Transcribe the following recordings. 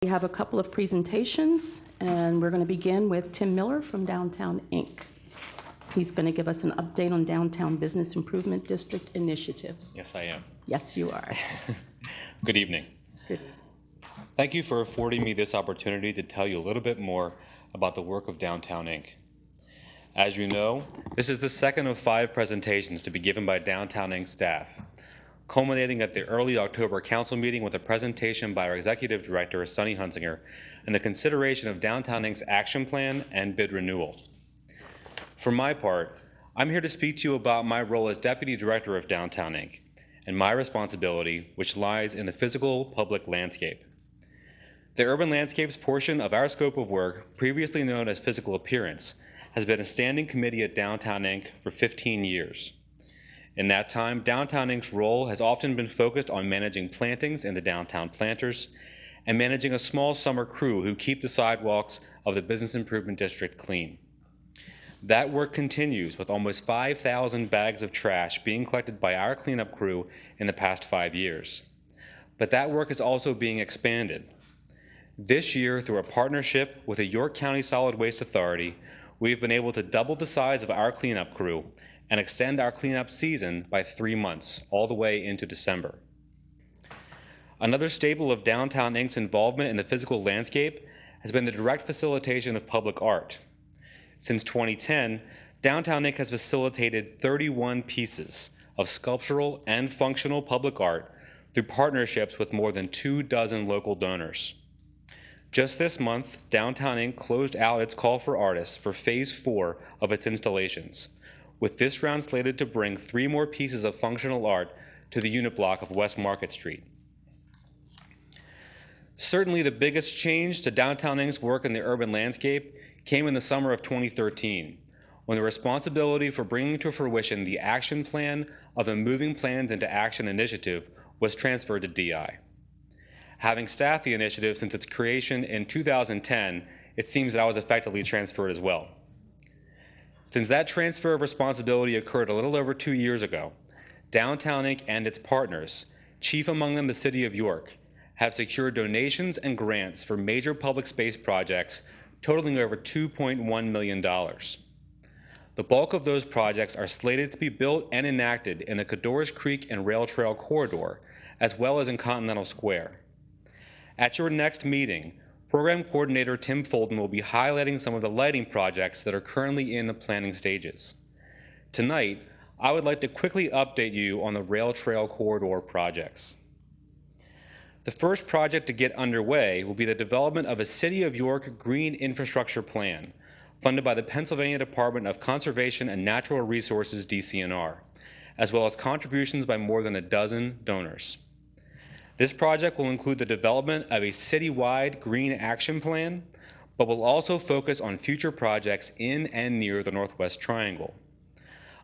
We have a couple of presentations, and we're going to begin with Tim Miller from Downtown Inc. He's going to give us an update on Downtown Business Improvement District initiatives. Yes, I am. Yes, you are. Good evening. Good. Thank you for affording me this opportunity to tell you a little bit more about the work of Downtown Inc. As you know, this is the second of 5 presentations to be given by Downtown Inc. staff, culminating at the early October council meeting with a presentation by our executive director, Sunny Hunsinger, and the consideration of Downtown Inc.'s action plan and bid renewal. For my part, I'm here to speak to you about my role as deputy director of Downtown Inc. and my responsibility, which lies in the physical public landscape. The urban landscapes portion of our scope of work, previously known as physical appearance, has been a standing committee at Downtown Inc. for 15 years. In that time, Downtown Inc.'s role has often been focused on managing plantings in the downtown planters and managing a small summer crew who keep the sidewalks of the Business Improvement District clean. That work continues with almost 5,000 bags of trash being collected by our cleanup crew in the past 5 years. But that work is also being expanded. This year, through a partnership with the York County Solid Waste Authority, we've been able to double the size of our cleanup crew and extend our cleanup season by 3 months, all the way into December. Another staple of Downtown Inc.'s involvement in the physical landscape has been the direct facilitation of public art. Since 2010, Downtown Inc. has facilitated 31 pieces of sculptural and functional public art through partnerships with more than 24 local donors. Just this month, Downtown Inc. closed out its call for artists for Phase 4 of its installations, with this round slated to bring 3 more pieces of functional art to the unit block of West Market Street. Certainly the biggest change to Downtown Inc.'s work in the urban landscape came in the summer of 2013, when the responsibility for bringing to fruition the action plan of the Moving Plans into Action initiative was transferred to DI. Having staffed the initiative since its creation in 2010, it seems that I was effectively transferred as well. Since that transfer of responsibility occurred a little over 2 years ago, Downtown Inc. and its partners, chief among them the City of York, have secured donations and grants for major public space projects totaling over $2.1 million. The bulk of those projects are slated to be built and enacted in the Codorus Creek and Rail Trail corridor, as well as in Continental Square. At your next meeting, Program Coordinator Tim Fulton will be highlighting some of the lighting projects that are currently in the planning stages. Tonight, I would like to quickly update you on the Rail Trail corridor projects. The first project to get underway will be the development of a City of York Green Infrastructure Plan, funded by the Pennsylvania Department of Conservation and Natural Resources, DCNR, as well as contributions by more than 12 donors. This project will include the development of a citywide green action plan, but will also focus on future projects in and near the Northwest Triangle.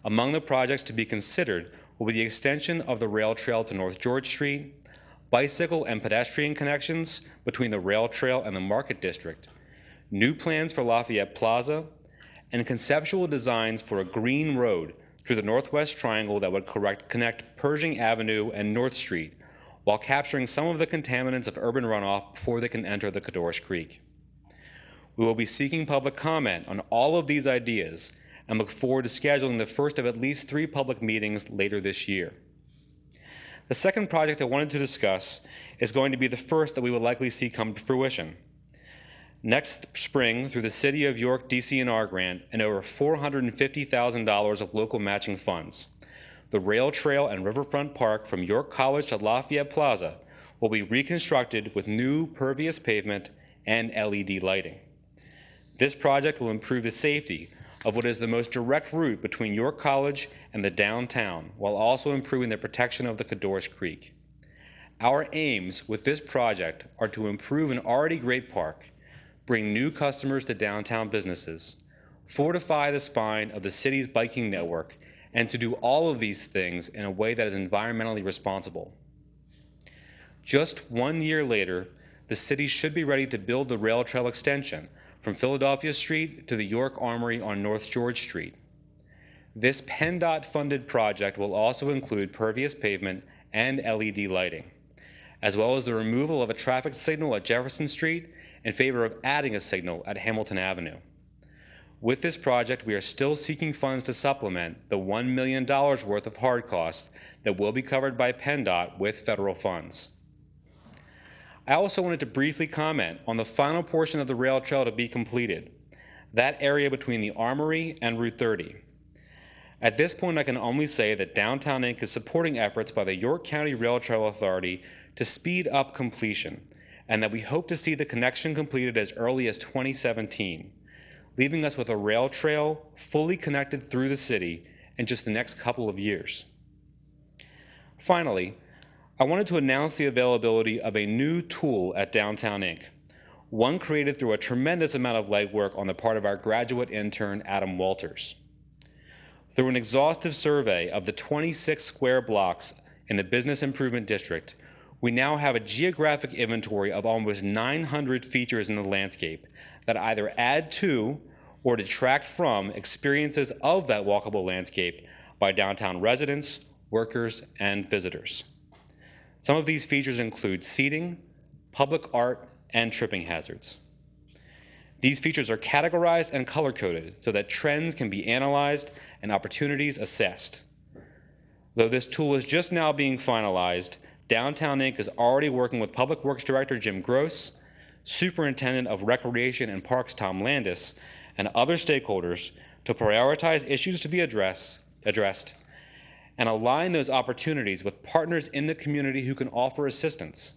Among the projects to be considered will be the extension of the rail trail to North George Street, bicycle and pedestrian connections between the rail trail and the Market District, new plans for Lafayette Plaza, and conceptual designs for a green road through the Northwest Triangle that would connect Pershing Avenue and North Street, while capturing some of the contaminants of urban runoff before they can enter the Codorus Creek. We will be seeking public comment on all of these ideas and look forward to scheduling the first of at least 3 public meetings later this year. The second project I wanted to discuss is going to be the first that we will likely see come to fruition. Next spring, through the City of York DCNR grant and over $450,000 of local matching funds, the rail trail and riverfront park from York College to Lafayette Plaza will be reconstructed with new pervious pavement and LED lighting. This project will improve the safety of what is the most direct route between York College and the downtown, while also improving the protection of the Codorus Creek. Our aims with this project are to improve an already great park, bring new customers to downtown businesses, fortify the spine of the city's biking network, and to do all of these things in a way that is environmentally responsible. Just 1 year later, the city should be ready to build the rail trail extension from Philadelphia Street to the York Armory on North George Street. This PennDOT-funded project will also include pervious pavement and LED lighting. as well as the removal of a traffic signal at Jefferson Street in favor of adding a signal at Hamilton Avenue. With this project, we are still seeking funds to supplement the $1 million worth of hard costs that will be covered by PennDOT with federal funds. I also wanted to briefly comment on the final portion of the rail trail to be completed, that area between the Armory and Route 30. At this point, I can only say that Downtown Inc. is supporting efforts by the York County Rail Trail Authority to speed up completion, and that we hope to see the connection completed as early as 2017, leaving us with a rail trail fully connected through the city in just the next couple of years. Finally, I wanted to announce the availability of a new tool at Downtown Inc., one created through a tremendous amount of legwork on the part of our graduate intern, Adam Walters. Through an exhaustive survey of the 26 square blocks in the Business Improvement District, we now have a geographic inventory of almost 900 features in the landscape that either add to or detract from experiences of that walkable landscape by downtown residents, workers, and visitors. Some of these features include seating, public art, and tripping hazards. These features are categorized and color-coded so that trends can be analyzed and opportunities assessed. Though this tool is just now being finalized, Downtown Inc. is already working with Public Works Director Jim Gross, Superintendent of Recreation and Parks Tom Landis, and other stakeholders to prioritize issues to be addressed and align those opportunities with partners in the community who can offer assistance.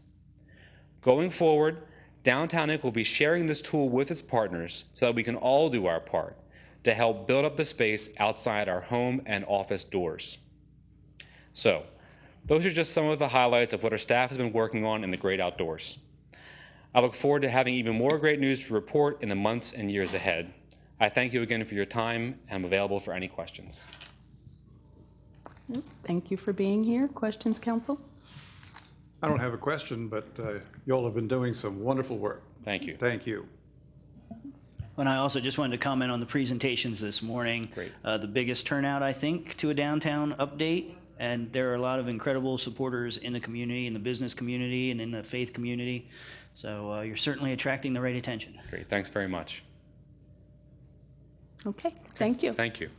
Going forward, Downtown Inc. will be sharing this tool with its partners so that we can all do our part to help build up the space outside our home and office doors. So, those are just some of the highlights of what our staff has been working on in the great outdoors. I look forward to having even more great news to report in the months and years ahead. I thank you again for your time, and I'm available for any questions. Thank you for being here. Questions, council? I don't have a question, but you all have been doing some wonderful work. Thank you. Thank you. And I also just wanted to comment on the presentations this morning. Great. The biggest turnout, I think, to a downtown update. And there are a lot of incredible supporters in the community, in the business community, and in the faith community. So you're certainly attracting the right attention. Great. Thanks very much. Okay, thank you. Thank you.